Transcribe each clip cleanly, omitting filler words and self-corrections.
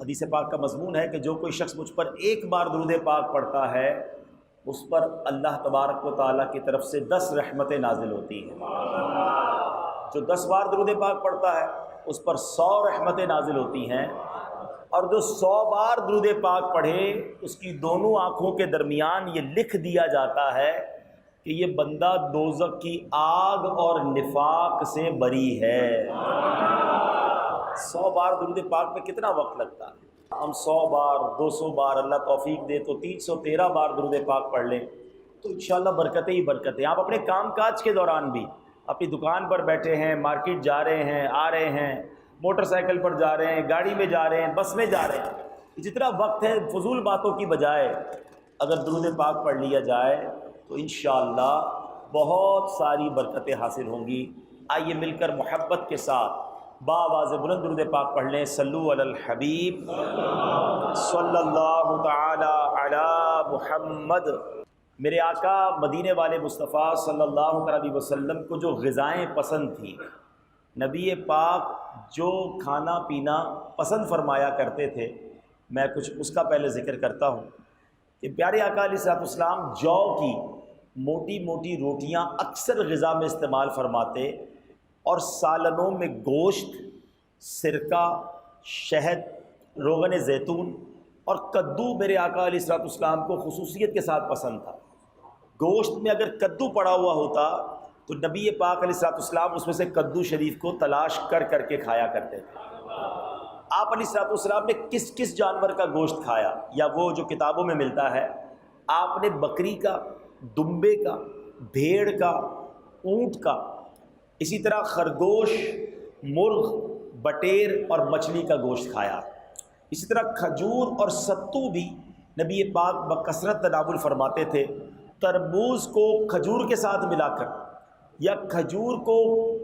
حدیث پاک کا مضمون ہے کہ جو کوئی شخص مجھ پر ایک بار درود پاک پڑھتا ہے اس پر اللہ تبارک و تعالیٰ کی طرف سے 10 رحمتیں نازل ہوتی ہیں۔ جو 10 بار درود پاک پڑھتا ہے اس پر 100 رحمتیں نازل ہوتی ہیں، اور جو 100 بار درود پاک پڑھے اس کی دونوں آنکھوں کے درمیان یہ لکھ دیا جاتا ہے کہ یہ بندہ دوزخ کی آگ اور نفاق سے بری ہے۔ 100 بار درود پاک میں کتنا وقت لگتا ہے؟ ہم 100 بار 200 بار اللہ توفیق دے تو 313 بار درود پاک پڑھ لیں تو انشاءاللہ برکتیں ہی برکتیں۔ آپ اپنے کام کاج کے دوران بھی، اپنی دکان پر بیٹھے ہیں، مارکیٹ جا رہے ہیں، آ رہے ہیں، موٹر سائیکل پر جا رہے ہیں، گاڑی میں جا رہے ہیں، بس میں جا رہے ہیں، جتنا وقت ہے فضول باتوں کی بجائے اگر درود پاک پڑھ لیا جائے تو انشاءاللہ بہت ساری برکتیں حاصل ہوں گی۔ آئیے مل کر محبت کے ساتھ بآواز بلند درود پاک پڑھ لیں۔ صلو علی الحبیب صلی اللہ تعالی علی محمد۔ میرے آقا مدینے والے مصطفیٰ صلی اللہ علیہ وسلم کو جو غذائیں پسند تھیں، نبی پاک جو کھانا پینا پسند فرمایا کرتے تھے، میں کچھ اس کا پہلے ذکر کرتا ہوں کہ پیارے آقا علیہ السلام جو کی موٹی موٹی روٹیاں اکثر غذا میں استعمال فرماتے، اور سالنوں میں گوشت، سرکہ، شہد، روغن زیتون اور کدو میرے آقا علیہ السلام کو خصوصیت کے ساتھ پسند تھا۔ گوشت میں اگر کدو پڑا ہوا ہوتا تو نبی پاک علیہ السلام اس میں سے کدو شریف کو تلاش کر کر کے کھایا کرتے تھے۔ آپ علیہ السلام نے کس کس جانور کا گوشت کھایا، یا وہ جو کتابوں میں ملتا ہے، آپ نے بکری کا، دمبے کا، بھیڑ کا، اونٹ کا، اسی طرح خرگوش، مرغ، بٹیر اور مچھلی کا گوشت کھایا۔ اسی طرح کھجور اور ستو بھی نبی پاک بکثرت تناول فرماتے تھے۔ تربوز کو کھجور کے ساتھ ملا کر، یا کھجور کو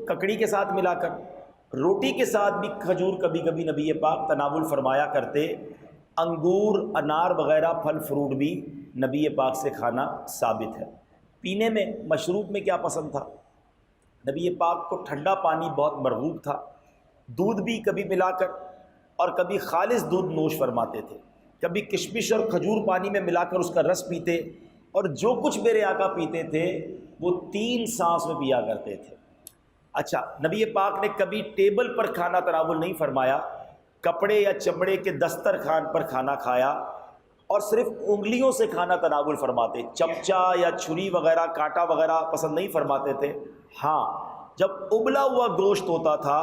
ککڑی کے ساتھ ملا کر، روٹی کے ساتھ بھی کھجور کبھی کبھی نبی پاک تناول فرمایا کرتے۔ انگور، انار وغیرہ پھل فروٹ بھی نبی پاک سے کھانا ثابت ہے۔ پینے میں، مشروب میں کیا پسند تھا؟ نبی پاک کو ٹھنڈا پانی بہت مرغوب تھا۔ دودھ بھی کبھی ملا کر اور کبھی خالص دودھ نوش فرماتے تھے، کبھی کشمش اور کھجور پانی میں ملا کر اس کا رس پیتے، اور جو کچھ میرے آقا پیتے تھے وہ 3 سانس میں پیا کرتے تھے۔ اچھا، نبی پاک نے کبھی ٹیبل پر کھانا تناول نہیں فرمایا، کپڑے یا چمڑے کے دسترخوان پر کھانا کھایا، اور صرف انگلیوں سے کھانا تناول فرماتے، چمچہ یا چھری وغیرہ، کانٹا وغیرہ پسند نہیں فرماتے تھے۔ ہاں، جب ابلا ہوا گوشت ہوتا تھا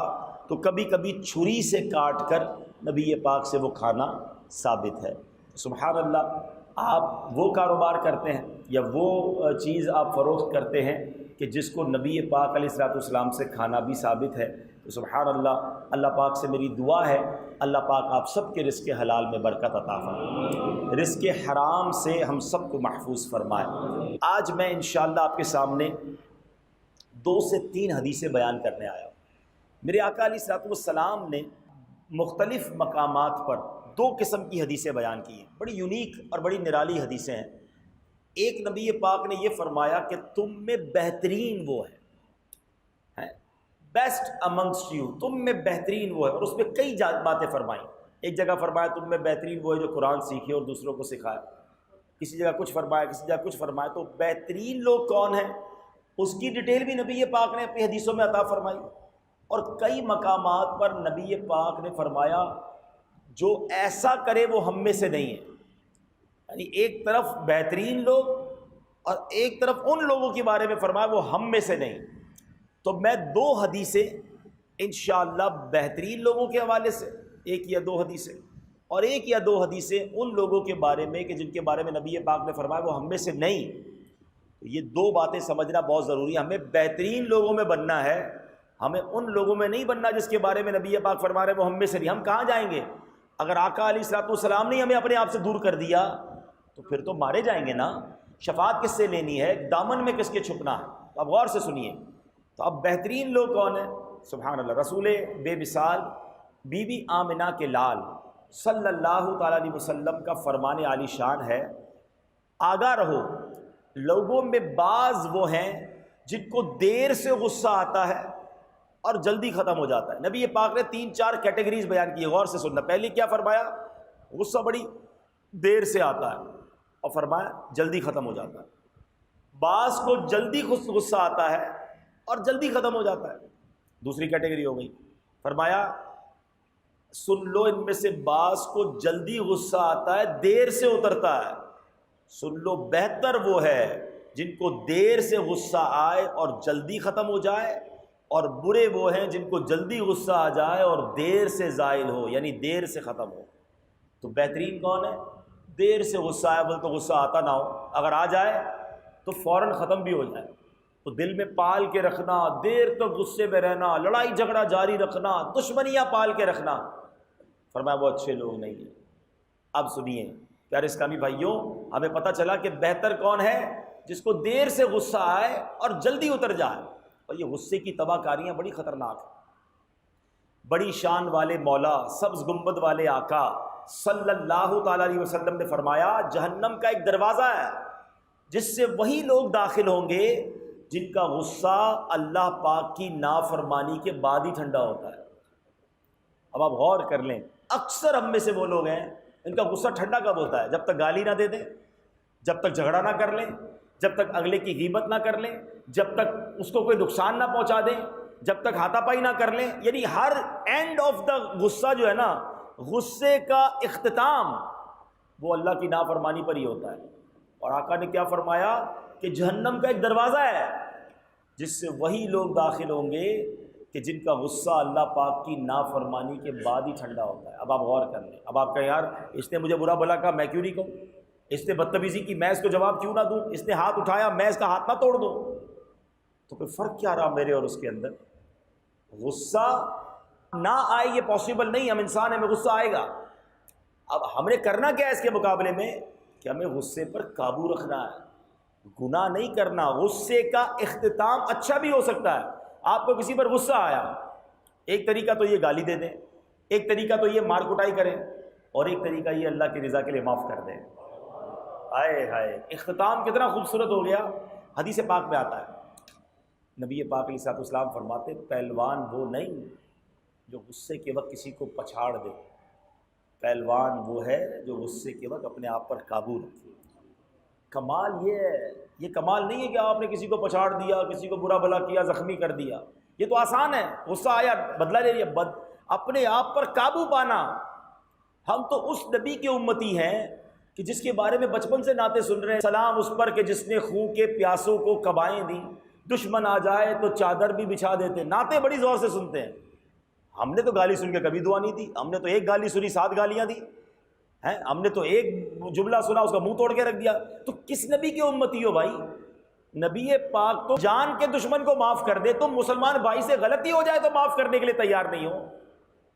تو کبھی کبھی چھری سے کاٹ کر نبی پاک سے وہ کھانا ثابت ہے۔ سبحان اللہ، آپ وہ کاروبار کرتے ہیں یا وہ چیز آپ فروخت کرتے ہیں کہ جس کو نبی پاک علیہ السلام سے کھانا بھی ثابت ہے، تو سبحان اللہ۔ اللہ پاک سے میری دعا ہے اللہ پاک آپ سب کے رزق حلال میں برکت عطا فرمائے، رزق حرام سے ہم سب کو محفوظ فرمائے۔ آج میں انشاءاللہ آپ کے سامنے 2 سے 3 حدیثیں بیان کرنے آیا ہوں۔ میرے آقا علیہ السلام نے مختلف مقامات پر 2 قسم کی حدیثیں بیان کی ہیں، بڑی یونیک اور بڑی نرالی حدیثیں ہیں۔ ایک نبی پاک نے یہ فرمایا کہ تم میں بہترین وہ ہے، بیسٹ امنگسٹ یو، تم میں بہترین وہ ہے، اور اس میں کئی باتیں فرمائیں۔ ایک جگہ فرمایا تم میں بہترین وہ ہے جو قرآن سیکھے اور دوسروں کو سکھائے، کسی جگہ کچھ فرمایا، کسی جگہ کچھ فرمایا۔ تو بہترین لوگ کون ہیں اس کی ڈیٹیل بھی نبی پاک نے اپنی حدیثوں میں عطا فرمائی، اور کئی مقامات پر نبی پاک نے فرمایا جو ایسا کرے وہ ہم میں سے نہیں ہے۔ یعنی ایک طرف بہترین لوگ اور ایک طرف ان لوگوں کے بارے میں فرمایا وہ ہم میں سے نہیں۔ تو میں 2 حدیثیں انشاءاللہ بہترین لوگوں کے حوالے سے، 1 یا 2 حدیثیں، اور 1 یا 2 حدیثیں ان لوگوں کے بارے میں کہ جن کے بارے میں نبی پاک نے فرمایا وہ ہم میں سے نہیں۔ تو یہ 2 باتیں سمجھنا بہت ضروری ہے۔ ہمیں بہترین لوگوں میں بننا ہے، ہمیں ان لوگوں میں نہیں بننا جس کے بارے میں نبی پاک فرما رہے ہیں وہ ہم میں سے نہیں۔ ہم کہاں جائیں گے؟ اگر آقا علیہ السلام نے ہمیں اپنے آپ سے دور کر دیا تو پھر تو مارے جائیں گے نا۔ شفاعت کس سے لینی ہے؟ دامن میں کس کے چھپنا ہے؟ تو اب غور سے سنیے۔ تو اب بہترین لوگ کون ہیں؟ سبحان اللہ، رسول بے مثال بی بی آمنہ کے لال صلی اللہ تعالیٰ علیہ وسلم کا فرمان عالی شان ہے، آگاہ رہو، لوگوں میں بعض وہ ہیں جن کو دیر سے غصہ آتا ہے اور جلدی ختم ہو جاتا ہے۔ نبی پاک نے 3-4 کیٹیگریز بیان کی، غور سے سننا۔ پہلی کیا فرمایا؟ غصہ بڑی دیر سے آتا ہے، اور فرمایا جلدی ختم ہو جاتا ہے۔ بعض کو جلدی غصہ آتا ہے اور جلدی ختم ہو جاتا ہے، دوسری کیٹیگری ہو گئی۔ فرمایا سن لو، ان میں سے بعض کو جلدی غصہ آتا ہے، دیر سے اترتا ہے۔ سن لو، بہتر وہ ہے جن کو دیر سے غصہ آئے اور جلدی ختم ہو جائے، اور برے وہ ہیں جن کو جلدی غصہ آ جائے اور دیر سے زائل ہو، یعنی دیر سے ختم ہو۔ تو بہترین کون ہے؟ دیر سے غصہ آئے، بول تو غصہ آتا نہ ہو، اگر آ جائے تو فوراً ختم بھی ہو جائے۔ تو دل میں پال کے رکھنا، دیر تک غصے میں رہنا، لڑائی جھگڑا جاری رکھنا، دشمنیاں پال کے رکھنا، فرمایا وہ اچھے لوگ نہیں ہیں۔ اب سنیے پیارے اسلامی بھائیوں، ہمیں پتہ چلا کہ بہتر کون ہے؟ جس کو دیر سے غصہ آئے اور جلدی اتر جائے۔ اور یہ غصے کی تباہ کاریاں بڑی خطرناک ہیں۔ بڑی شان والے مولا، سبز گنبد والے آقا صلی اللہ تعالی علیہ وسلم نے فرمایا جہنم کا ایک دروازہ ہے جس سے وہی لوگ داخل ہوں گے جن کا غصہ اللہ پاک کی نافرمانی کے بعد ہی ٹھنڈا ہوتا ہے۔ اب آپ غور کر لیں، اکثر ہم میں سے وہ لوگ ہیں ان کا غصہ ٹھنڈا کب ہوتا ہے؟ جب تک گالی نہ دے دیں، جب تک جھگڑا نہ کر لیں، جب تک اگلے کی غیبت نہ کر لیں، جب تک اس کو کوئی نقصان نہ پہنچا دیں، جب تک ہاتھا پائی نہ کر لیں۔ یعنی ہر اینڈ آف دا غصہ جو ہے نا، غصے کا اختتام وہ اللہ کی نافرمانی پر ہی ہوتا ہے۔ اور آقا نے کیا فرمایا کہ جہنم کا ایک دروازہ ہے جس سے وہی لوگ داخل ہوں گے کہ جن کا غصہ اللہ پاک کی نافرمانی کے بعد ہی ٹھنڈا ہوتا ہے۔ اب آپ غور کر لیں، اب آپ کہیں یار اس نے مجھے برا بلا کہا، میں کیوں نہیں کہوں؟ اس نے بدتمیزی کی، میں اس کو جواب کیوں نہ دوں؟ اس نے ہاتھ اٹھایا، میں اس کا ہاتھ نہ توڑ دوں؟ تو کوئی فرق کیا رہا میرے اور اس کے اندر؟ غصہ نہ آئے یہ پاسبل نہیں، ہم انسان ہیں، ہمیں غصہ آئے گا۔ اب ہم نے کرنا کیا ہے اس کے مقابلے میں؟ کہ ہمیں غصے پر قابو رکھنا ہے، گناہ نہیں کرنا۔ غصے کا اختتام اچھا بھی ہو سکتا ہے۔ آپ کو کسی پر غصہ آیا، ایک طریقہ تو یہ گالی دے دیں، ایک طریقہ تو یہ مار کٹائی کریں، اور ایک طریقہ یہ اللہ کی رضا کے لیے معاف کر دیں۔ ہائے ہائے، اختتام کتنا خوبصورت ہو گیا۔ حدیث پاک میں آتا ہے، نبی پاک علیہ الصلوۃ والسلام فرماتے پہلوان وہ نہیں جو غصے کے وقت کسی کو پچھاڑ دے، پہلوان وہ ہے جو غصے کے وقت اپنے آپ پر قابو رکھے۔ کمال یہ ہے، یہ کمال نہیں ہے کہ آپ نے کسی کو پچھاڑ دیا، کسی کو برا بھلا کیا، زخمی کر دیا۔ یہ تو آسان ہے، غصہ آیا بدلہ لے لیا، اپنے آپ پر قابو پانا۔ ہم تو اس نبی کے امتی ہیں کہ جس کے بارے میں بچپن سے نعتیں سن رہے ہیں، سلام اس پر کہ جس نے خون کے پیاسوں کو قبائیں دی، دشمن آ جائے تو چادر بھی بچھا دیتے۔ نعتیں بڑی زور سے سنتے ہیں۔ ہم نے تو گالی سن کے کبھی دعا نہیں دی، ہم نے تو ایک گالی سنی 7 گالیاں دی ہیں، ہم نے تو ایک جملہ سنا اس کا منہ توڑ کے رکھ دیا۔ تو کس نبی کے امتی ہو بھائی؟ نبی پاک تو جان کے دشمن کو معاف کر دے، تم مسلمان بھائی سے غلطی ہو جائے تو معاف کرنے کے لیے تیار نہیں ہو۔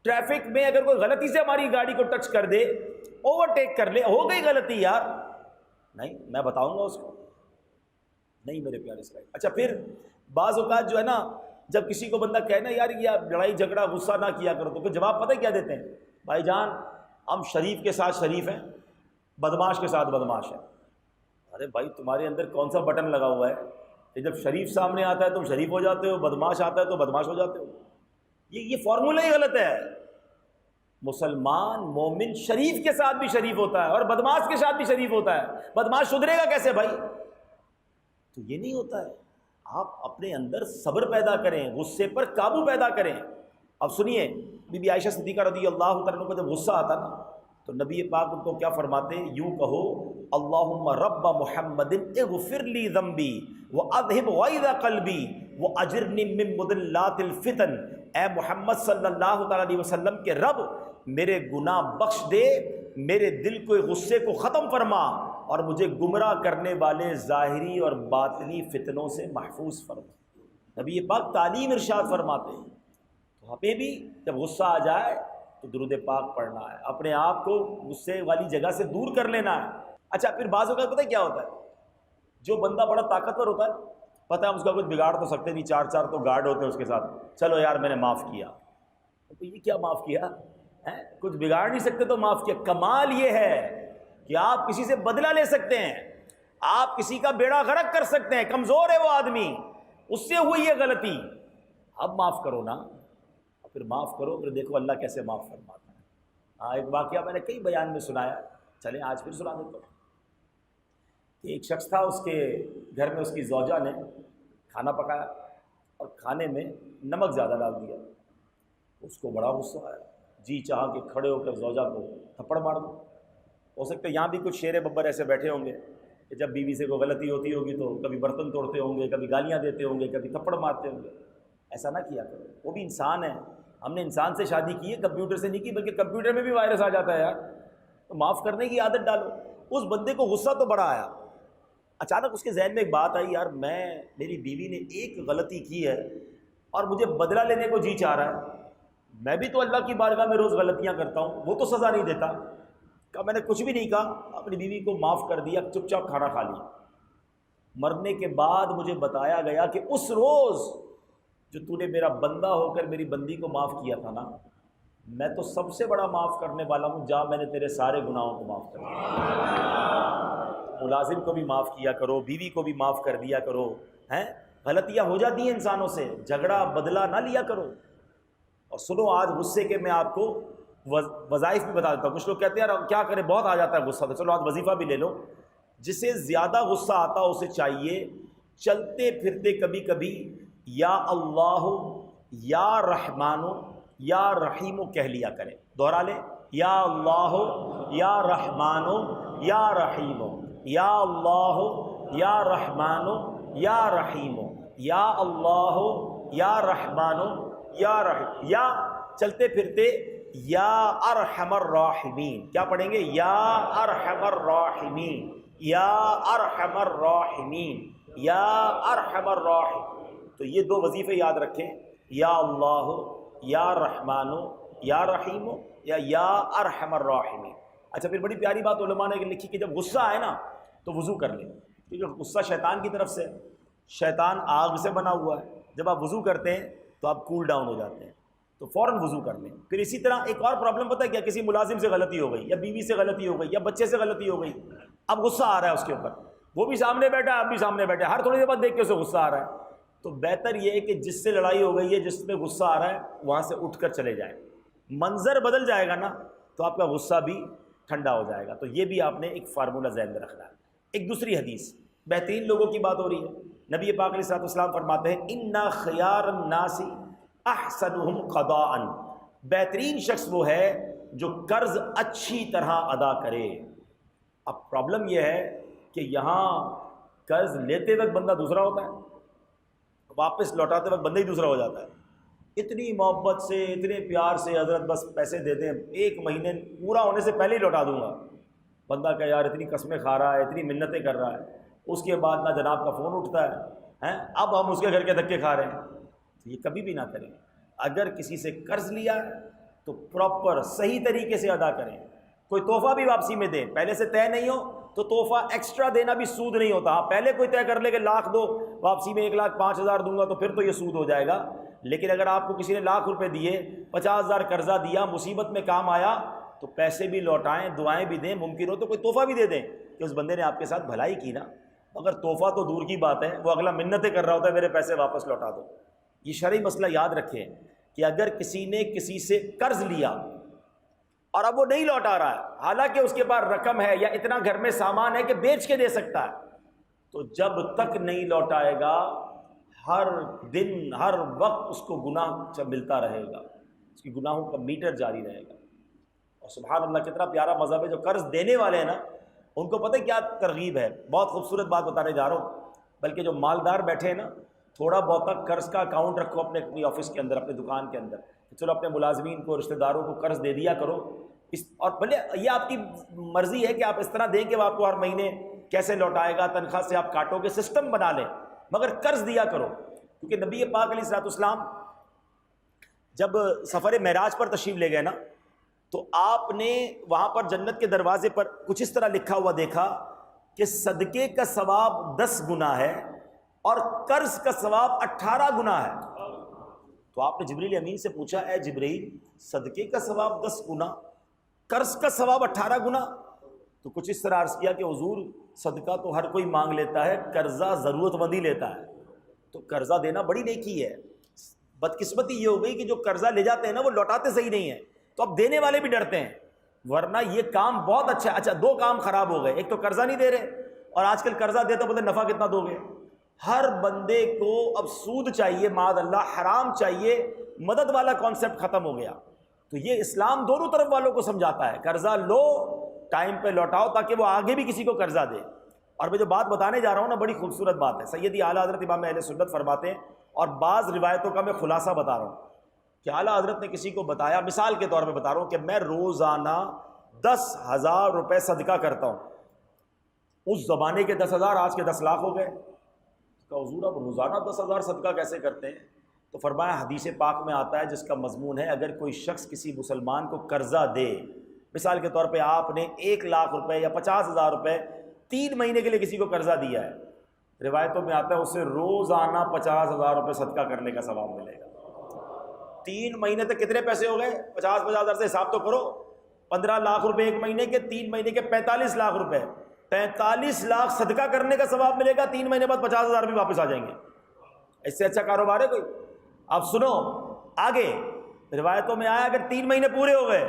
ٹریفک میں اگر کوئی غلطی سے ہماری گاڑی کو ٹچ کر دے، اوورٹیک کر لے، ہو گئی غلطی یار، نہیں میں بتاؤں گا اس کو، نہیں میرے پیارے اسلامی۔ اچھا پھر بعض اوقات جو ہے نا، جب کسی کو بندہ کہے نا یار یہ لڑائی جھگڑا غصہ نہ کیا کرو، تو پھر جواب پتہ کیا دیتے ہیں؟ بھائی جان ہم شریف کے ساتھ شریف ہیں، بدماش کے ساتھ بدماش ہیں۔ ارے بھائی تمہارے اندر کون سا بٹن لگا ہوا ہے کہ جب شریف سامنے آتا ہے تم شریف ہو جاتے ہو، بدماش آتا ہے تو بدماش ہو جاتے ہو؟ یہ فارمولہ ہی غلط ہے۔ مسلمان مومن شریف کے ساتھ بھی شریف ہوتا ہے اور بدماش کے ساتھ بھی شریف ہوتا ہے۔ بدماش سدھرے گا کیسے بھائی؟ تو یہ نہیں ہوتا ہے۔ آپ اپنے اندر صبر پیدا کریں، غصے پر قابو پیدا کریں۔ اب سنیے، بی بی عائشہ صدیقہ رضی اللہ تعالیٰ عنہ کو جب غصہ آتا نا تو نبی پاک ان کو کیا فرماتے؟ یوں کہو اللہم رب محمد اغفر لی ذنبی واذہب غیظ قلبی واجرنی من مضلات الفتن۔ اے محمد صلی اللہ تعالیٰ علیہ وسلم کے رب، میرے گناہ بخش دے، میرے دل کو غصے کو ختم فرما، اور مجھے گمراہ کرنے والے ظاہری اور باطنی فتنوں سے محفوظ فرما۔ نبی پاک تعلیم ارشاد فرماتے ہیں۔ تو ہمیں بھی جب غصہ آ جائے تو درود پاک پڑھنا ہے، اپنے آپ کو غصے والی جگہ سے دور کر لینا ہے۔ اچھا پھر بعض اوقات پتہ ہے کیا ہوتا ہے؟ جو بندہ بڑا طاقتور ہوتا ہے، پتہ ہے ہم اس کا کچھ بگاڑ تو سکتے نہیں، 4 تو گارڈ ہوتے ہیں اس کے ساتھ، چلو یار میں نے معاف کیا۔ تو یہ کیا معاف کیا ہے؟ کچھ بگاڑ نہیں سکتے تو معاف کیا۔ کمال یہ ہے کہ آپ کسی سے بدلہ لے سکتے ہیں، آپ کسی کا بیڑا غرق کر سکتے ہیں۔ کمزور ہے وہ آدمی، اس سے ہوئی یہ غلطی، اب معاف کرو نا، پھر معاف کرو، پھر دیکھو اللہ کیسے معاف فرماتا ہے۔ ہاں ایک واقعہ میں نے کئی بیان میں سنایا، چلیں آج پھر سنا دیتا ہوں کہ ایک شخص تھا، اس کے گھر میں اس کی زوجہ نے کھانا پکایا اور کھانے میں نمک زیادہ ڈال دیا۔ اس کو بڑا غصہ آیا، جی چاہا کہ کھڑے ہو کر زوجہ کو تھپڑ مار دو۔ ہو سکتا ہے یہاں بھی کچھ شیر ببر ایسے بیٹھے ہوں گے کہ جب بیوی سے کوئی غلطی ہوتی ہوگی تو کبھی برتن توڑتے ہوں گے، کبھی گالیاں دیتے ہوں گے، کبھی تھپڑ مارتے ہوں گے۔ ایسا نہ کیا کرو، وہ بھی انسان ہے، ہم نے انسان سے شادی کی ہے، کمپیوٹر سے نہیں کی، بلکہ کمپیوٹر میں بھی وائرس آ جاتا ہے یار، تو معاف کرنے کی عادت ڈالو۔ اس بندے کو غصہ تو بڑا آیا، اچانک اس کے ذہن میں ایک بات آئی، یار میری بیوی نے ایک غلطی کی ہے اور مجھے بدلہ لینے کو جی چاہ رہا ہے، میں بھی تو اللہ کی بارگاہ میں روز غلطیاں کرتا ہوں، وہ تو سزا نہیں دیتا۔ کہا میں نے کچھ بھی نہیں کہا، اپنی بیوی کو معاف کر دیا، چپ چاپ کھانا کھا لیا۔ مرنے کے بعد مجھے بتایا گیا کہ اس روز جو تو نے میرا بندہ ہو کر میری بندی کو معاف کیا تھا نا، میں تو سب سے بڑا معاف کرنے والا ہوں، جا میں نے تیرے سارے گناہوں کو معاف کر دیا۔ ملازم کو بھی معاف کیا کرو، بیوی کو بھی معاف کر دیا کرو، ہیں غلطیاں ہو جاتی ہیں انسانوں سے، جھگڑا بدلہ نہ لیا کرو۔ اور سنو آج غصے کے میں آپ کو وظائف بھی بتا دیتا ہوں۔ کچھ لوگ کہتے ہیں یار کیا کریں بہت آ جاتا ہے غصہ، تو چلو آج وظیفہ بھی لے لو۔ جسے زیادہ غصہ آتا اسے چاہیے چلتے پھرتے کبھی کبھی یا اللہ یا رحمان یا رحیم کہہ لیا کرے، دوہرا لے، یا اللہ یا رحمان یا رحیم، یا اللہ یا رحمان یا رحیم، یا اللہ یا رحمان یا رحیم، یا چلتے پھرتے یا ارحم الراحمین۔ کیا پڑھیں گے؟ یا ارحم الراحمین، یا ارحم الراحمین، یا ارحم الراحمین۔ تو یہ دو وظیفے یاد رکھیں، یا اللہ یا رحمان یا رحیم یا ارحم الراحمین۔ اچھا پھر بڑی پیاری بات علماء نے لکھی کہ جب غصہ آئے نا تو وضو کر لیں، کیونکہ غصہ شیطان کی طرف سے، شیطان آگ سے بنا ہوا ہے، جب آپ وضو کرتے ہیں تو آپ کول ڈاؤن ہو جاتے ہیں، تو فوراً وضو کر لیں۔ پھر اسی طرح ایک اور پرابلم پتہ ہے کیا، کسی ملازم سے غلطی ہو گئی یا بیوی سے غلطی ہو گئی یا بچے سے غلطی ہو گئی، اب غصہ آ رہا ہے اس کے اوپر، وہ بھی سامنے بیٹھا ہے آپ بھی سامنے بیٹھے، ہر تھوڑی دیر بعد دیکھ کے اسے غصہ آ رہا ہے، تو بہتر یہ ہے کہ جس سے لڑائی ہو گئی ہے، جس میں غصہ آ رہا ہے، وہاں سے اٹھ کر چلے جائیں۔ منظر بدل جائے گا نا تو آپ کا غصہ بھی ٹھنڈا ہو جائے گا۔ تو یہ بھی آپ نے ایک فارمولہ ذہن میں رکھنا ہے۔ ایک دوسری حدیث، بہترین لوگوں کی بات ہو رہی ہے، نبی پاک علیہ الصلوۃ والسلام فرماتے ہیں اِنَّ خِيَارَ النَّاسِ احسنُهُمْ قضاءً، بہترین شخص وہ ہے جو قرض اچھی طرح ادا کرے۔ اب پرابلم یہ ہے کہ یہاں قرض لیتے وقت بندہ دوسرا ہوتا ہے، واپس لوٹاتے وقت بندہ ہی دوسرا ہو جاتا ہے۔ اتنی محبت سے اتنے پیار سے حضرت بس پیسے دے دیں، ایک مہینے پورا ہونے سے پہلے ہی لوٹا دوں گا، بندہ کہ یار اتنی قسمیں کھا رہا ہے، اتنی منتیں کر رہا ہے، اس کے بعد نہ جناب کا فون اٹھتا ہے، اب ہم اس کے گھر کے دھکے کھا رہے ہیں۔ تو یہ کبھی بھی نہ کریں، اگر کسی سے قرض لیا ہے تو پراپر صحیح طریقے سے ادا کریں۔ کوئی تحفہ بھی واپسی میں دیں، پہلے سے طے نہیں ہو تو تحفہ ایکسٹرا دینا بھی سود نہیں ہوتا۔ ہاں پہلے کوئی طے کر لے کہ لاکھ دو، واپسی میں 1,05,000 دوں گا، تو پھر تو یہ سود ہو جائے گا۔ لیکن اگر آپ کو کسی نے لاکھ روپے دیے، 50,000 قرضہ دیا، مصیبت میں کام آیا تو پیسے بھی لوٹائیں، دعائیں بھی دیں، ممکن ہو تو کوئی تحفہ بھی دے دیں کہ اس بندے نے آپ کے ساتھ بھلائی کی نا۔ اگر تحفہ تو دور کی بات ہے، وہ اگلا منتیں کر رہا ہوتا ہے میرے پیسے واپس لوٹا دو۔ یہ شرعی مسئلہ یاد رکھیں کہ اگر کسی نے کسی سے قرض لیا اور اب وہ نہیں لوٹا رہا ہے، حالانکہ اس کے پاس رقم ہے یا اتنا گھر میں سامان ہے کہ بیچ کے دے سکتا ہے، تو جب تک نہیں لوٹائے گا ہر دن ہر وقت اس کو گناہ ملتا رہے گا، اس کی گناہوں کا میٹر جاری رہے گا۔ اور سبحان اللہ کتنا پیارا مذہب ہے، جو قرض دینے والے ہیں نا ان کو پتہ ہے کیا ترغیب ہے، بہت خوبصورت بات بتانے جا رہا ہوں۔ بلکہ جو مالدار بیٹھے ہیں نا، تھوڑا بہت قرض کا اکاؤنٹ رکھو اپنے آفس کے اندر، اپنے دکان کے اندر، چلو اپنے ملازمین کو، رشتہ داروں کو قرض دے دیا کرو، اور بھلے یہ آپ کی مرضی ہے کہ آپ اس طرح دیں کہ وہ آپ کو ہر مہینے کیسے لوٹائے گا، تنخواہ سے آپ کاٹو گے، سسٹم بنا لیں، مگر قرض دیا کرو۔ کیونکہ نبی پاک علیہ الصلوۃ والسلام جب سفر معراج پر تشریف لے گئے نا، تو آپ نے وہاں پر جنت کے دروازے پر کچھ اس طرح لکھا ہوا دیکھا کہ صدقے کا ثواب 10 گنا ہے اور قرض کا ثواب 18 گنا ہے۔ تو آپ نے جبریل امین سے پوچھا، اے جبریل صدقے کا ثواب 10 گنا، قرض کا ثواب 18 گنا؟ تو کچھ اس طرح عرض کیا کہ حضور صدقہ تو ہر کوئی مانگ لیتا ہے، قرضہ ضرورت مند ہی لیتا ہے، تو قرضہ دینا بڑی نیکی ہے، بدقسمتی یہ ہو گئی کہ جو قرضہ لے جاتے ہیں نا وہ لوٹاتے صحیح نہیں ہیں، تو اب دینے والے بھی ڈرتے ہیں، ورنہ یہ کام بہت اچھا ہے۔ اچھا دو کام خراب ہو گئے، ایک تو قرضہ نہیں دے رہے، اور آج کل قرضہ دیتے بولتے نفع کتنا دو گے۔ ہر بندے کو اب سود چاہیے، معاذ اللہ حرام چاہیے، مدد والا کانسیپٹ ختم ہو گیا۔ تو یہ اسلام دونوں طرف والوں کو سمجھاتا ہے، قرضہ لو ٹائم پہ لوٹاؤ تاکہ وہ آگے بھی کسی کو قرضہ دے۔ اور میں جو بات بتانے جا رہا ہوں نا بڑی خوبصورت بات ہے، سیدی اعلیٰ حضرت امام اہل سنت فرماتے ہیں، اور بعض روایتوں کا میں خلاصہ بتا رہا ہوں کہ اعلیٰ حضرت نے کسی کو بتایا، مثال کے طور پہ بتا رہا ہوں کہ میں روزانہ 10,000 روپے صدقہ کرتا ہوں۔ اس زمانے کے 10,000 آج کے 10 لاکھ ہو گئے۔ کہ حضور آپ روزانہ 10,000 صدقہ کیسے کرتے ہیں؟ تو فرمایا حدیث پاک میں آتا ہے جس کا مضمون ہے اگر کوئی شخص کسی مسلمان کو قرضہ دے، مثال کے طور پہ آپ نے 1,00,000 روپے یا 50,000 روپے 3 مہینے کے لیے کسی کو قرضہ دیا ہے، روایتوں میں آتا ہے اسے روزانہ 50,000 روپے صدقہ کرنے کا ثواب ملے گا۔ 3 مہینے تک کتنے پیسے ہو گئے؟ 50,000 سے حساب تو کرو، 15 لاکھ روپے ایک مہینے کے، 3 مہینے کے 45 لاکھ روپے، 45 لاکھ صدقہ کرنے کا ثواب ملے گا، 3 مہینے بعد 50,000 بھی واپس آ جائیں گے۔ اس سے اچھا کاروبار ہے کوئی؟ اب سنو آگے، روایتوں میں آیا اگر 3 مہینے پورے ہو گئے،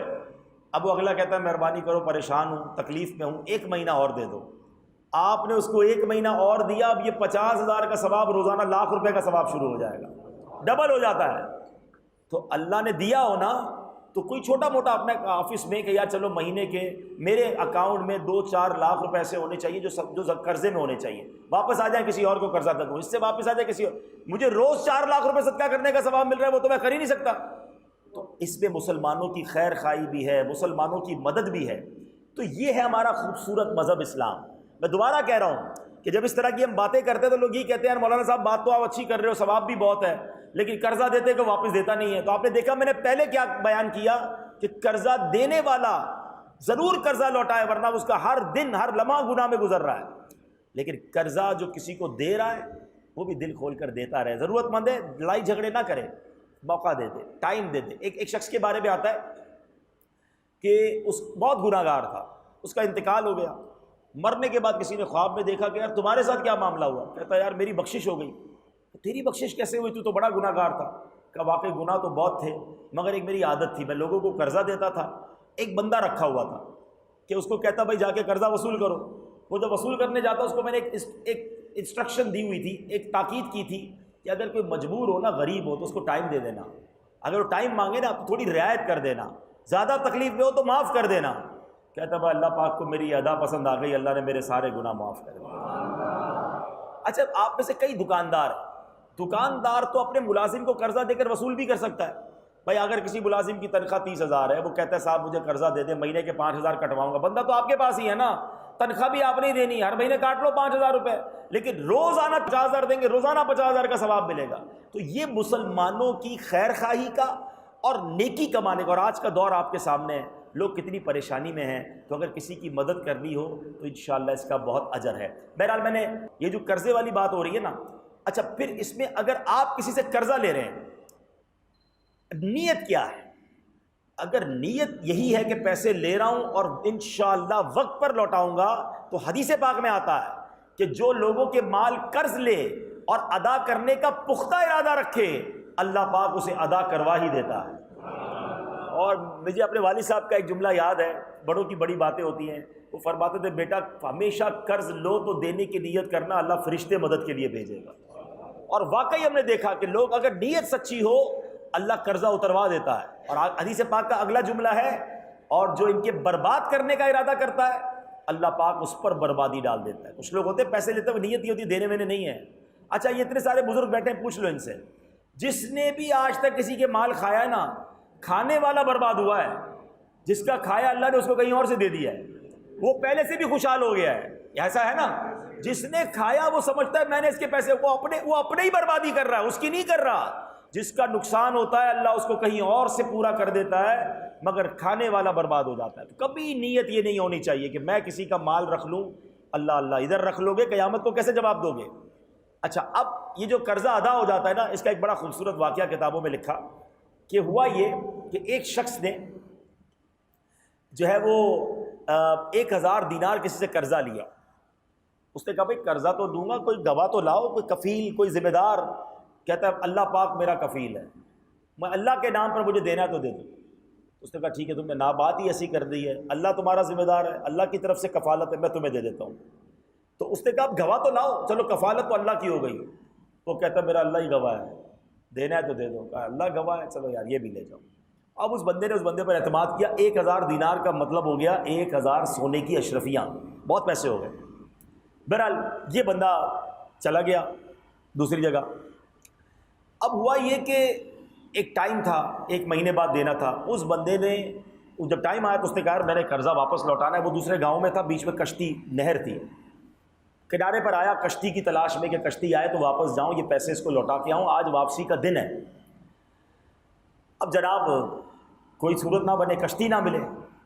اب وہ اگلا کہتا ہے مہربانی کرو پریشان ہوں تکلیف میں ہوں 1 مہینہ اور دے دو، آپ نے اس کو 1 مہینہ اور دیا، اب یہ 50,000 کا ثواب روزانہ 1,00,000 روپے کا ثواب شروع ہو جائے گا، ڈبل ہو جاتا ہے۔ تو اللہ نے دیا ہو نا، تو کوئی چھوٹا موٹا اپنے آفس میں کہ یار چلو مہینے کے میرے اکاؤنٹ میں 2-4 لاکھ روپے ایسے ہونے چاہیے جو قرضے میں ہونے چاہیے، واپس آ جائیں کسی اور کو قرضہ دوں، اس سے واپس آ جائے کسی اور، مجھے روز 4 لاکھ روپے صدقہ کرنے کا ثواب مل رہا ہے، وہ تو میں کر ہی نہیں سکتا۔ تو اس میں مسلمانوں کی خیر خواہی بھی ہے، مسلمانوں کی مدد بھی ہے۔ تو یہ ہے ہمارا خوبصورت مذہب اسلام۔ میں دوبارہ کہہ رہا ہوں کہ جب اس طرح کی ہم باتیں کرتے ہیں تو لوگ یہ کہتے ہیں یار مولانا صاحب بات تو آپ اچھی کر رہے ہو، ثواب بھی بہت ہے، لیکن قرضہ دیتے کہ واپس دیتا نہیں ہے۔ تو آپ نے دیکھا میں نے پہلے کیا بیان کیا کہ قرضہ دینے والا ضرور قرضہ لوٹائے، ورنہ اس کا ہر دن ہر لمحہ گناہ میں گزر رہا ہے، لیکن قرضہ جو کسی کو دے رہا ہے وہ بھی دل کھول کر دیتا رہے، ضرورت مند ہے لڑائی جھگڑے نہ کرے، موقع دے دے، ٹائم دے دے۔ ایک شخص کے بارے میں آتا ہے کہ اس بہت گناہ گار تھا، اس کا انتقال ہو گیا، مرنے کے بعد کسی نے خواب میں دیکھا کہ یار تمہارے ساتھ کیا معاملہ ہوا؟ کہتا یار میری بخشش ہو گئی۔ تیری بخشش کیسے ہوئی؟ تو بڑا گناہ گار تھا۔ کہ واقعی گناہ تو بہت تھے، مگر ایک میری عادت تھی، میں لوگوں کو قرضہ دیتا تھا، ایک بندہ رکھا ہوا تھا کہ اس کو کہتا بھائی جا کے قرضہ وصول کرو، وہ جب وصول کرنے جاتا اس کو میں نے ایک انسٹرکشن دی ہوئی تھی، ایک تاکید کی تھی کہ اگر کوئی مجبور ہو نا، غریب ہو، تو اس کو ٹائم دے دینا، اگر وہ ٹائم مانگے نا تو تھوڑی رعایت کر دینا، زیادہ تکلیف میں ہو تو معاف کر دینا۔ کہتا بھائی اللہ پاک کو میری ادا پسند آ گئی، اللہ نے میرے سارے گناہ معاف کر دیے۔ اچھا آپ میں سے کئی دکاندار تو اپنے ملازم کو قرضہ دے کر وصول بھی کر سکتا ہے۔ بھائی اگر کسی ملازم کی تنخواہ 30,000 ہے، وہ کہتا ہے صاحب مجھے قرضہ دے دیں، مہینے کے 5,000 کٹواؤں گا، بندہ تو آپ کے پاس ہی ہے نا، تنخواہ بھی آپ نے دینی، ہر مہینے کاٹ لو 5,000 روپے، لیکن روزانہ 50,000 دیں گے، روزانہ 50,000 کا ثواب ملے گا۔ تو یہ مسلمانوں کی خیر خواہی کا اور نیکی کمانے کا، اور آج کا دور آپ کے سامنے ہے، لوگ کتنی پریشانی میں ہیں، تو اگر کسی کی مدد کرنی ہو تو انشاءاللہ اس کا بہت اجر ہے۔ بہرحال میں نے یہ جو قرضے والی بات ہو رہی ہے نا، اچھا پھر اس میں اگر آپ کسی سے قرضہ لے رہے ہیں، نیت کیا ہے؟ اگر نیت یہی ہے کہ پیسے لے رہا ہوں اور انشاءاللہ وقت پر لوٹاؤں گا، تو حدیث پاک میں آتا ہے کہ جو لوگوں کے مال قرض لے اور ادا کرنے کا پختہ ارادہ رکھے، اللہ پاک اسے ادا کروا ہی دیتا ہے۔ اور مجھے اپنے والد صاحب کا ایک جملہ یاد ہے، بڑوں کی بڑی باتیں ہوتی ہیں، وہ فرماتے تھے بیٹا ہمیشہ قرض لو تو دینے کی نیت کرنا، اللہ فرشتے مدد کے لیے بھیجے گا۔ اور واقعی ہم نے دیکھا کہ لوگ اگر نیت سچی ہو اللہ قرضہ اتروا دیتا ہے۔ اور حدیث پاک کا اگلا جملہ ہے، اور جو ان کے برباد کرنے کا ارادہ کرتا ہے اللہ پاک اس پر بربادی ڈال دیتا ہے۔ کچھ لوگ ہوتے ہیں پیسے لیتے ہوئے نیت یہ ہوتی ہے دینے میں نہیں ہے۔ اچھا یہ اتنے سارے بزرگ بیٹھے ہیں، پوچھ لو ان سے، جس نے بھی آج تک کسی کے مال کھایا ہے نا، کھانے والا برباد ہوا ہے، جس کا کھایا اللہ نے اس کو کہیں اور سے دے دیا ہے، وہ پہلے سے بھی خوشحال ہو گیا ہے۔ ایسا ہے نا، جس نے کھایا وہ سمجھتا ہے میں نے اس کے پیسے، وہ اپنے ہی بربادی کر رہا ہے، اس کی نہیں کر رہا۔ جس کا نقصان ہوتا ہے اللہ اس کو کہیں اور سے پورا کر دیتا ہے، مگر کھانے والا برباد ہو جاتا ہے۔ تو کبھی نیت یہ نہیں ہونی چاہیے کہ میں کسی کا مال رکھ لوں، اللہ ادھر رکھ لو گے، قیامت کو کیسے جواب دو گے؟ اچھا اب یہ جو قرضہ ادا ہو جاتا ہے نا، اس کا ایک بڑا خوبصورت واقعہ کتابوں میں لکھا کہ ہوا یہ کہ ایک شخص نے جو ہے وہ 1,000 دینار کسی سے قرضہ لیا۔ اس نے کہا بھائی قرضہ تو دوں گا، کوئی گواہ تو لاؤ، کوئی کفیل، کوئی ذمہ دار۔ کہتا ہے اللہ پاک میرا کفیل ہے، میں اللہ کے نام پر مجھے دینا ہے تو دے دو۔ اس نے کہا ٹھیک ہے، تم نے بات ہی ایسی کر دی ہے، اللہ تمہارا ذمہ دار ہے، اللہ کی طرف سے کفالت ہے، میں تمہیں دے دیتا ہوں۔ تو اس نے کہا اب گواہ تو لاؤ، چلو کفالت تو اللہ کی ہو گئی۔ وہ کہتا ہے میرا اللہ ہی گواہ ہے، دینا ہے تو دے دو۔ کہا اللہ گواہ ہے، چلو یار یہ بھی لے جاؤ۔ اب اس بندے نے اس بندے پر اعتماد کیا۔ 1000 دینار کا مطلب ہو گیا 1000 سونے کی اشرفیاں، بہت پیسے ہو گئے۔ بہرحال یہ بندہ چلا گیا دوسری جگہ۔ اب ہوا یہ کہ ایک ٹائم تھا، 1 مہینے بعد دینا تھا۔ اس بندے نے جب ٹائم آیا تو اس نے کہا میں نے قرضہ واپس لوٹانا ہے۔ وہ دوسرے گاؤں میں تھا، بیچ میں کشتی نہر تھی، کنارے پر آیا کشتی کی تلاش میں کہ کشتی آئے تو واپس جاؤں، یہ پیسے اس کو لوٹا کے آؤں، آج واپسی کا دن ہے۔ اب جناب کوئی صورت نہ بنے، کشتی نہ ملے،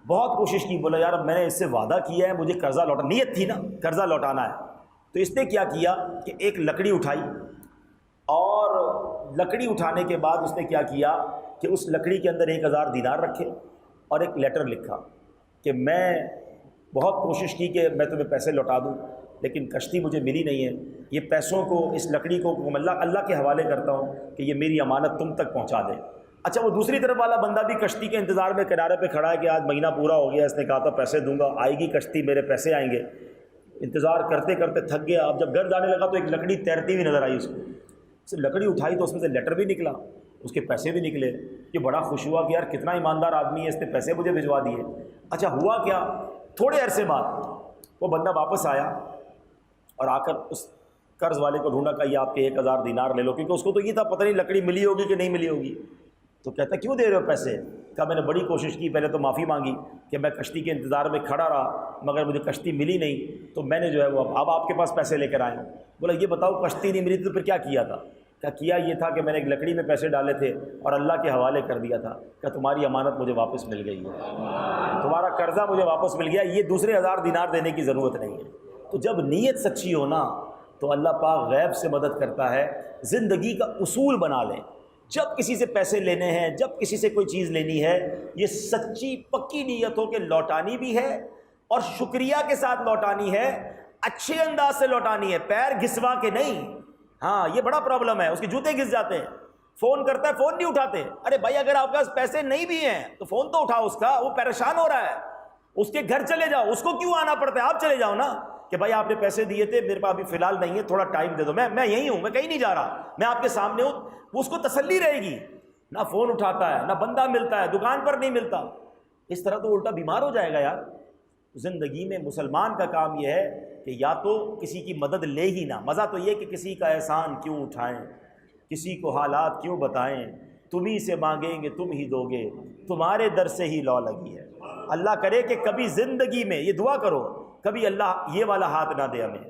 بہت کوشش کی، بولا یار اب میں نے اس سے وعدہ کیا ہے، مجھے قرضہ لوٹا، نیت تھی نا قرضہ لوٹانا ہے۔ تو اس نے کیا کیا کہ ایک لکڑی اٹھائی، اور لکڑی اٹھانے کے بعد اس نے کیا کیا کہ اس لکڑی کے اندر 1000 دینار رکھے اور ایک لیٹر لکھا کہ میں بہت کوشش کی کہ میں تمہیں پیسے لوٹا دوں، لیکن کشتی مجھے ملی نہیں ہے، یہ پیسوں کو، اس لکڑی کو اللہ کے حوالے کرتا ہوں کہ یہ میری امانت تم تک پہنچا دے۔ اچھا وہ دوسری طرف والا بندہ بھی کشتی کے انتظار میں کنارے پہ کھڑا ہے کہ آج مہینہ پورا ہو گیا، اس نے کہا تھا پیسے دوں گا، آئے گی کشتی، میرے پیسے آئیں گے۔ انتظار کرتے کرتے تھک گیا۔ اب جب گھر جانے لگا تو ایک لکڑی تیرتی ہوئی نظر آئی اس کو۔ اس نے لکڑی اٹھائی تو اس میں سے لیٹر بھی نکلا، اس کے پیسے بھی نکلے۔ یہ بڑا خوش ہوا کہ یار کتنا ایماندار آدمی ہے، اس نے پیسے مجھے بھجوا دیے۔ اچھا ہوا کیا، تھوڑے عرصے بعد وہ بندہ واپس آیا اور آ کر اس قرض والے کو ڈھونڈا کہ یہ آپ کے 1000 دینار لے لو، کیونکہ اس کو تو یہ تھا پتہ نہیں لکڑی ملی ہوگی کہ نہیں ملی ہوگی۔ تو کہتا کیوں دے رہے ہو پیسے؟ کہا میں نے بڑی کوشش کی، پہلے تو معافی مانگی کہ میں کشتی کے انتظار میں کھڑا رہا مگر مجھے کشتی ملی نہیں، تو میں نے جو ہے وہ اب آپ کے پاس پیسے لے کر آیا ہوں۔ بولا یہ بتاؤ کشتی نہیں ملی تو پھر کیا کیا تھا؟ کیا یہ تھا کہ میں نے ایک لکڑی میں پیسے ڈالے تھے اور اللہ کے حوالے کر دیا تھا کہ تمہاری امانت مجھے واپس مل گئی ہے، تمہارا قرضہ مجھے واپس مل گیا، یہ دوسرے 1000 دینار دینے کی ضرورت نہیں ہے۔ تو جب نیت سچی ہو نا تو اللہ پاک غیب سے مدد کرتا ہے۔ زندگی کا اصول بنا لیں، جب کسی سے پیسے لینے ہیں، جب کسی سے کوئی چیز لینی ہے، یہ سچی پکی نیت ہو کہ لوٹانی بھی ہے اور شکریہ کے ساتھ لوٹانی ہے، اچھے انداز سے لوٹانی ہے، پیر گھسوا کے نہیں۔ ہاں یہ بڑا پرابلم ہے، اس کے جوتے گھس جاتے ہیں، فون کرتا ہے فون نہیں اٹھاتے۔ ارے بھائی اگر آپ کے پاس پیسے نہیں بھی ہیں تو فون تو اٹھاؤ اس کا، وہ پریشان ہو رہا ہے، اس کے گھر چلے جاؤ، اس کو کیوں آنا پڑتا ہے، آپ چلے جاؤ نا کہ بھائی آپ نے پیسے دیے تھے، میرے پاس ابھی فی الحال نہیں ہے، تھوڑا ٹائم دے دو، میں یہیں ہوں، میں کہیں نہیں جا رہا، میں آپ کے سامنے ہوں۔ اس کو تسلی رہے گی، نہ فون اٹھاتا ہے، نہ بندہ ملتا ہے، دکان پر نہیں ملتا، اس طرح تو الٹا بیمار ہو جائے گا یار۔ زندگی میں مسلمان کا کام یہ ہے کہ یا تو کسی کی مدد لے ہی نہ، مزہ تو یہ کہ کسی کا احسان کیوں اٹھائیں، کسی کو حالات کیوں بتائیں، تمہیں سے مانگیں گے تم ہی دو گے، تمہارے در سے ہی لو لگی ہے۔ اللہ کرے کہ کبھی زندگی میں یہ دعا کرو، کبھی اللہ یہ والا ہاتھ نہ دے ہمیں،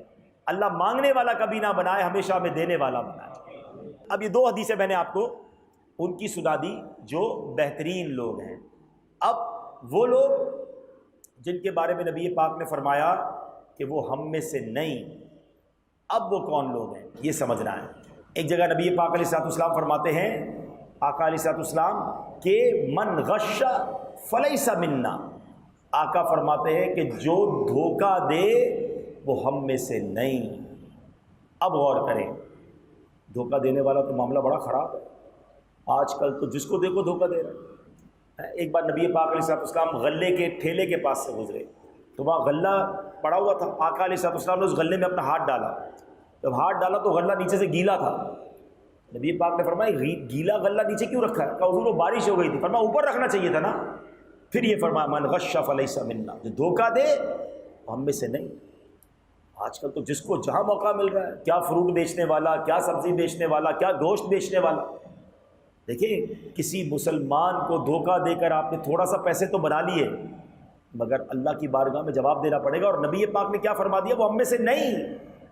اللہ مانگنے والا کبھی نہ بنائے، ہمیشہ ہمیں دینے والا بنائے۔ اب یہ 2 حدیثیں میں نے آپ کو ان کی سنا دی جو بہترین لوگ ہیں۔ اب وہ لوگ جن کے بارے میں نبی پاک نے فرمایا کہ وہ ہم میں سے نہیں، اب وہ کون لوگ ہیں یہ سمجھنا ہے۔ ایک جگہ نبی پاک علیہ الصلوۃ والسلام فرماتے ہیں، آقا علیہ الصلوۃ والسلام کہ من غش فلیس منا، آقا فرماتے ہیں کہ جو دھوکہ دے وہ ہم میں سے نہیں۔ اب غور کریں، دھوکہ دینے والا تو معاملہ بڑا خراب ہے، آج کل تو جس کو دیکھو دھوکہ دے رہا ہے۔ ایک بار نبی پاک علیہ الصلوۃ والسلام غلے کے ٹھیلے کے پاس سے گزرے تو وہاں غلہ پڑا ہوا تھا، آقا علیہ الصلوۃ والسلام نے اس غلے میں اپنا ہاتھ ڈالا، جب ہاتھ ڈالا تو غلہ نیچے سے گیلا تھا۔ نبی پاک نے فرمایا گیلا غلہ نیچے کیوں رکھا ہے؟ کہا حضور وہ بارش ہو گئی تھی۔ فرمایا اوپر رکھنا چاہیے تھا نا۔ پھر یہ فرمایا من غش فلیس منا، جو دھوکہ دے وہ ہم میں سے نہیں۔ آج کل تو جس کو جہاں موقع مل رہا ہے، کیا فروٹ بیچنے والا، کیا سبزی بیچنے والا، کیا گوشت بیچنے والا۔ دیکھیں کسی مسلمان کو دھوکہ دے کر آپ نے تھوڑا سا پیسے تو بنا لیے، مگر اللہ کی بارگاہ میں جواب دینا پڑے گا۔ اور نبی پاک نے کیا فرما دیا؟ وہ ہم میں سے نہیں۔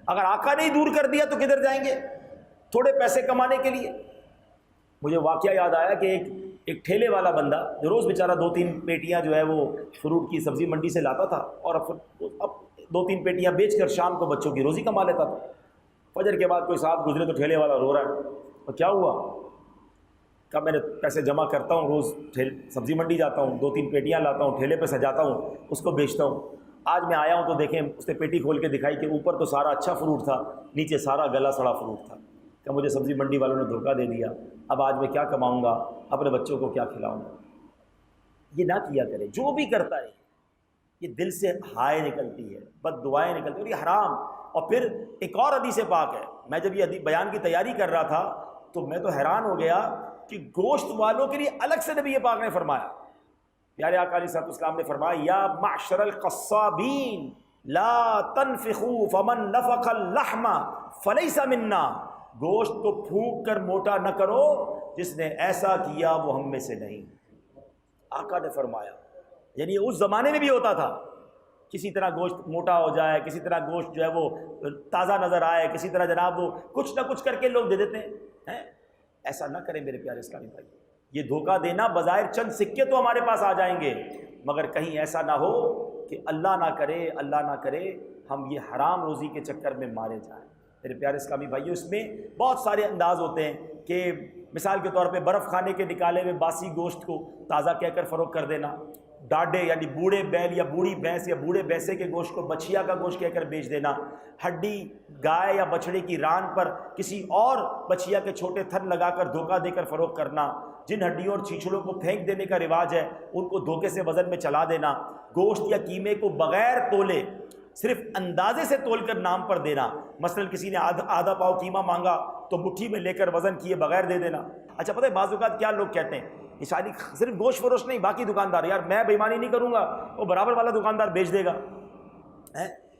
اگر آقا نے ہی دور کر دیا تو کدھر جائیں گے تھوڑے پیسے کمانے کے لیے؟ مجھے واقعہ یاد آیا کہ ایک ٹھیلے والا بندہ جو روز بیچارہ 2-3 پیٹیاں جو ہے وہ فروٹ کی سبزی منڈی سے لاتا تھا اور اب 2-3 پیٹیاں بیچ کر شام کو بچوں کی روزی کما لیتا تھا۔ فجر کے بعد کوئی صاحب گزرے تو ٹھیلے والا رو رہا ہے، اور کیا ہوا؟ کہا میں نے پیسے جمع کرتا ہوں، روز سبزی منڈی جاتا ہوں، 2-3 پیٹیاں لاتا ہوں، ٹھیلے پہ سجاتا ہوں، اس کو بیچتا ہوں۔ آج میں آیا ہوں تو دیکھیں اس نے پیٹی کھول کے دکھائی کہ اوپر تو سارا اچھا فروٹ تھا، نیچے سارا گلا سڑا فروٹ تھا۔ کہ مجھے سبزی منڈی والوں نے دھوکہ دے دیا، اب آج میں کیا کماؤں گا، اپنے بچوں کو کیا کھلاؤں گا۔ یہ نہ کیا کرے۔ جو بھی کرتا ہے یہ دل سے ہائے نکلتی ہے، بد دعائیں نکلتی ہیں، اور یہ حرام۔ اور پھر ایک اور حدیث پاک ہے، میں جب یہ بیان کی تیاری کر رہا تھا تو میں تو حیران ہو گیا کہ گوشت والوں کے لیے الگ سے نبی پاک نے فرمایا، پیارے آقا علیہ الصلوۃ والسلام نے فرمایا، یا معشر القصابین لا تنفخوا فمن نفخ اللحم فلیس منا، گوشت کو پھونک کر موٹا نہ کرو، جس نے ایسا کیا وہ ہم میں سے نہیں۔ آقا نے فرمایا، یعنی اس زمانے میں بھی ہوتا تھا، کسی طرح گوشت موٹا ہو جائے، کسی طرح گوشت جو ہے وہ تازہ نظر آئے، کسی طرح جناب وہ کچھ نہ کچھ کر کے لوگ دے دیتے ہیں۔ ایسا نہ کریں میرے پیارے اسلامی بھائی۔ یہ دھوکہ دینا، بظاہر چند سکے تو ہمارے پاس آ جائیں گے، مگر کہیں ایسا نہ ہو کہ اللہ نہ کرے ہم یہ حرام روزی کے چکر میں مارے جائیں۔ میرے پیارے اسلامی بھائیو، اس میں بہت سارے انداز ہوتے ہیں کہ مثال کے طور پہ برف خانے کے نکالے ہوئے باسی گوشت کو تازہ کہہ کر فروخت کر دینا، ڈاڈے یعنی بوڑھے بیل یا بوڑھی بھینس یا بوڑھے بھینسے کے گوشت کو بچھیا کا گوشت کہہ کر بیچ دینا، ہڈی گائے یا بچڑے کی ران پر کسی اور بچھیا کے چھوٹے تھن لگا کر دھوکہ دے کر فروخت کرنا، جن ہڈیوں اور چھیچڑوں کو پھینک دینے کا رواج ہے ان کو دھوکے سے وزن میں چلا دینا، گوشت یا قیمے کو بغیر تولے صرف اندازے سے تول کر نام پر دینا، مثلا کسی نے آدھا پاؤ قیمہ مانگا تو مٹھی میں لے کر وزن کیے بغیر دے دینا۔ اچھا پتہ ہے بعض اوقات کیا لوگ کہتے ہیں، یہ شاید صرف گوشت فروش نہیں، باقی دکاندار، یار میں بے ایمانی نہیں کروں گا، وہ برابر والا دکاندار بیچ دے گا،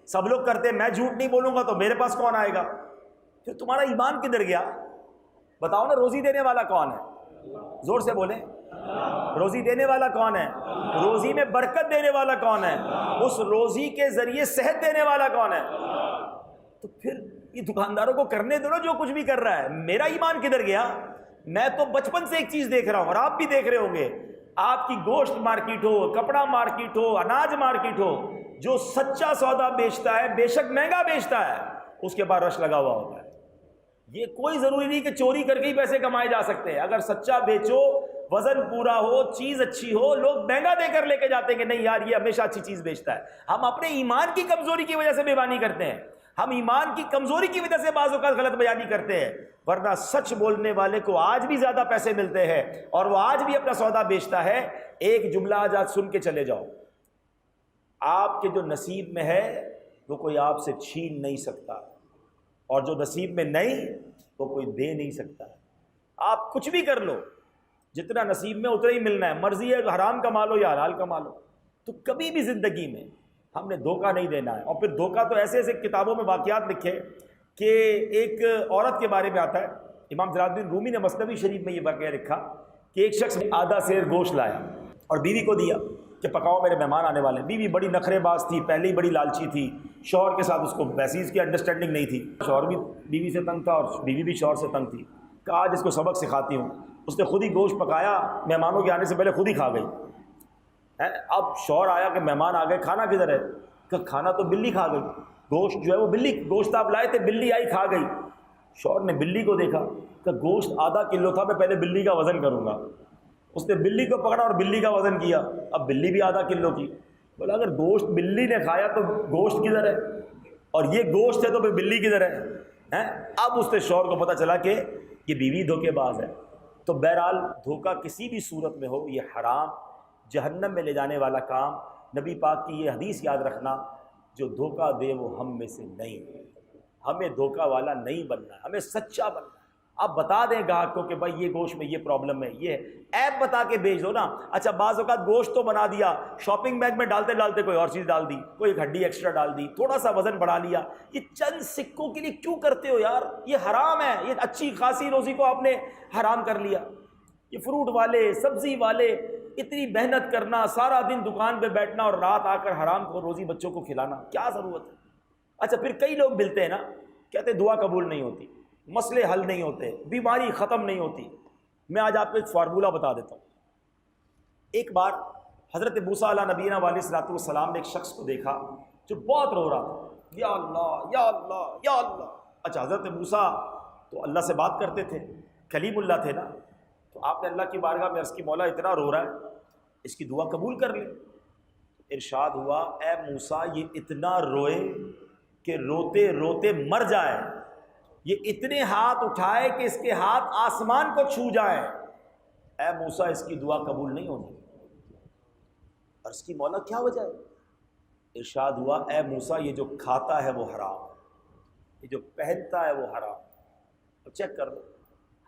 سب لوگ کرتے ہیں، میں جھوٹ نہیں بولوں گا تو میرے پاس کون آئے گا؟ پھر تمہارا ایمان کدھر گیا؟ بتاؤ نا، روزی دینے والا کون ہے؟ زور سے بولیں، روزی دینے والا کون ہے؟ روزی میں برکت دینے والا کون ہے؟ اس روزی کے ذریعے صحت دینے والا کون ہے؟ تو پھر یہ دکانداروں کو کرنے دو نا جو کچھ بھی کر رہا ہے۔ میرا ایمان کدھر گیا؟ میں تو بچپن سے ایک چیز دیکھ رہا ہوں، اور آپ بھی دیکھ رہے ہوں گے، آپ کی گوشت مارکیٹ ہو، کپڑا مارکیٹ ہو، اناج مارکیٹ ہو، جو سچا سودا بیچتا ہے بے شک مہنگا بیچتا ہے، اس کے بعد رش لگا ہوا ہوتا ہے۔ یہ کوئی ضروری نہیں کہ چوری کر کے ہی پیسے کمائے جا سکتے ہیں، اگر سچا بیچو، وزن پورا ہو، چیز اچھی ہو، لوگ مہنگا دے کر لے کے جاتے ہیں کہ نہیں یار یہ ہمیشہ اچھی چیز بیچتا ہے۔ ہم اپنے ایمان کی کمزوری کی وجہ سے بے ایمانی کرتے ہیں، ہم ایمان کی کمزوری کی وجہ سے بعض اوقات غلط بیانی کرتے ہیں، ورنہ سچ بولنے والے کو آج بھی زیادہ پیسے ملتے ہیں اور وہ آج بھی اپنا سودا بیچتا ہے۔ ایک جملہ آج سن کے چلے جاؤ، آپ کے جو نصیب میں ہے وہ کوئی آپ سے چھین نہیں سکتا، اور جو نصیب میں نہیں وہ کوئی دے نہیں سکتا۔ آپ کچھ بھی کر لو، جتنا نصیب میں اتنا ہی ملنا ہے، مرضی ہے حرام کما لو یا حلال کما لو۔ تو کبھی بھی زندگی میں ہم نے دھوکہ نہیں دینا ہے۔ اور پھر دھوکہ تو ایسے ایسے کتابوں میں واقعات لکھے کہ ایک عورت کے بارے میں آتا ہے، امام جلال الدین رومی نے مثنوی شریف میں یہ واقعہ لکھا کہ ایک شخص آدھا سیر گوشت لایا اور بیوی کو دیا کہ پکاؤ میرے مہمان آنے والے۔ بیوی بڑی نخرے باز تھی، پہلے ہی بڑی لالچی تھی، شوہر کے ساتھ اس کو ویسی اس کی انڈرسٹینڈنگ نہیں تھی، شوہر بھی بیوی سے تنگ تھا اور بیوی بھی شوہر سے تنگ تھی۔ کہا آج اس کو سبق سکھاتی ہوں۔ اس نے خود ہی گوشت پکایا، مہمانوں کے آنے سے پہلے خود ہی کھا گئی۔ اب شوہر آیا کہ مہمان آ گئے، کھانا کدھر ہے؟ کہ کھانا تو بلی کھا گئی، گوشت جو ہے وہ بلی، گوشت آپ لائے تھے بلی آئی کھا گئی۔ شوہر نے بلی کو دیکھا کہ گوشت آدھا کلو تھا، میں پہلے بلی کا وزن کروں گا۔ اس نے بلی کو پکڑا اور بلی کا وزن کیا، اب بلی بھی آدھا کلو کی۔ بولا اگر گوشت بلی نے کھایا تو گوشت کدھر ہے، اور یہ گوشت ہے تو پھر بلی کدھر ہے؟ اب اس نے شوہر کو پتہ چلا کہ یہ بیوی دھوکے باز ہے۔ تو بہرحال دھوکہ کسی بھی صورت میں ہو یہ حرام، جہنم میں لے جانے والا کام۔ نبی پاک کی یہ حدیث یاد رکھنا، جو دھوکہ دے وہ ہم میں سے نہیں۔ ہمیں دھوکہ والا نہیں بننا ہے، ہمیں سچا بننا ہے۔ آپ بتا دیں گاہک کو کہ بھائی یہ گوشت میں یہ پرابلم ہے، یہ ایپ بتا کے بیچ دو نا۔ اچھا بعض اوقات گوشت تو بنا دیا، شاپنگ بیگ میں ڈالتے ڈالتے کوئی اور چیز ڈال دی، کوئی ایک ہڈی ایکسٹرا ڈال دی، تھوڑا سا وزن بڑھا لیا۔ یہ چند سکوں کے لیے کیوں کرتے ہو یار؟ یہ حرام ہے، یہ اچھی خاصی روزی کو آپ نے حرام کر لیا۔ یہ فروٹ والے، سبزی والے، اتنی محنت کرنا، سارا دن دکان پہ بیٹھنا اور رات آ کر حرام کو روزی بچوں کو کھلانا، کیا ضرورت ہے؟ اچھا پھر کئی لوگ ملتے ہیں نا، کہتے ہیں دعا قبول نہیں ہوتی، مسئلے حل نہیں ہوتے، بیماری ختم نہیں ہوتی۔ میں آج آپ کو ایک فارمولہ بتا دیتا ہوں۔ ایک بار حضرت موسیٰ علیہ نبینا علیہ الصلوۃ والسلام نے ایک شخص کو دیکھا جو بہت رو رہا تھا، یا اللہ یا اللہ یا اللہ۔ اچھا حضرت موسیٰ تو اللہ سے بات کرتے تھے، کلیم اللہ تھے نا، تو آپ نے اللہ کی بارگاہ میں عرض کی مولا اتنا رو رہا ہے، اس کی دعا قبول کر لیں۔ ارشاد ہوا اے موسیٰ یہ اتنا روئے کہ روتے روتے مر جائے، یہ اتنے ہاتھ اٹھائے کہ اس کے ہاتھ آسمان کو چھو جائیں. اے موسیٰ اس کی دعا قبول نہیں ہوگی. عرض کی مولا کیا وجہ ہے؟ ارشاد ہوا اے موسیٰ یہ جو کھاتا ہے وہ حرام، یہ جو پہنتا ہے وہ حرام. اب چیک کر لو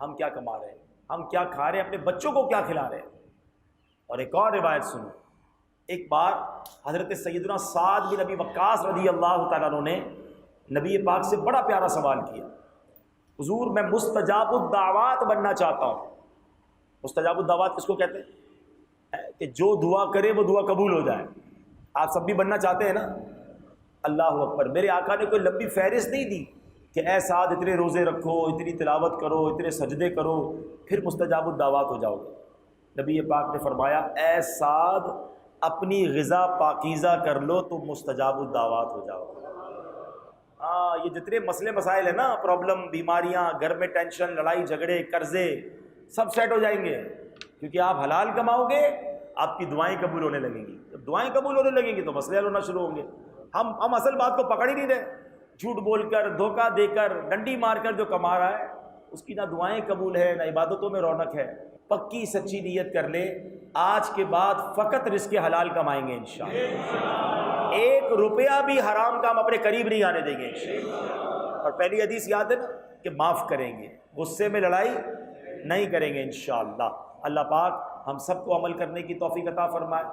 ہم کیا کما رہے ہیں، ہم کیا کھا رہے ہیں، اپنے بچوں کو کیا کھلا رہے ہیں. اور ایک اور روایت سنو. ایک بار حضرت سیدنا سعد بن ابی وقاص رضی اللہ تعالیٰ عنہ نے نبی پاک سے بڑا پیارا سوال کیا. حضور میں مستجاب الدعوات بننا چاہتا ہوں. مستجاب الدعوات کس کو کہتے ہیں؟ کہ جو دعا کرے وہ دعا قبول ہو جائے. آپ سب بھی بننا چاہتے ہیں نا؟ اللہ اکبر. میرے آقا نے کوئی لمبی فہرست نہیں دی کہ اے سعد اتنے روزے رکھو، اتنی تلاوت کرو، اتنے سجدے کرو، پھر مستجاب الدعوات ہو جاؤ گے. نبی پاک نے فرمایا اے سعد اپنی غذا پاکیزہ کر لو تو مستجاب الدعوات ہو جاؤ گے. ہاں یہ جتنے مسئلے مسائل ہیں نا، پرابلم، بیماریاں، گھر میں ٹینشن، لڑائی جھگڑے، قرضے، سب سیٹ ہو جائیں گے. کیونکہ آپ حلال کماؤ گے آپ کی دعائیں قبول ہونے لگیں گی. جب دعائیں قبول ہونے لگیں گی تو مسئلے حل ہونا شروع ہوں گے. ہم اصل بات کو پکڑ ہی نہیں رہے. جھوٹ بول کر، دھوکہ دے کر، ڈنڈی مار کر جو کما رہا ہے اس کی نہ دعائیں قبول ہے نہ عبادتوں میں رونق ہے. پکی سچی نیت کر لے آج کے بعد فقط رزق حلال کمائیں گے انشاءاللہ. 1 روپیہ بھی حرام کا ہم اپنے قریب نہیں آنے دیں گے انشاءاللہ. اور پہلی حدیث یاد ہے نا کہ معاف کریں گے، غصے میں لڑائی نہیں کریں گے انشاءاللہ. اللہ پاک ہم سب کو عمل کرنے کی توفیق عطا فرمائے.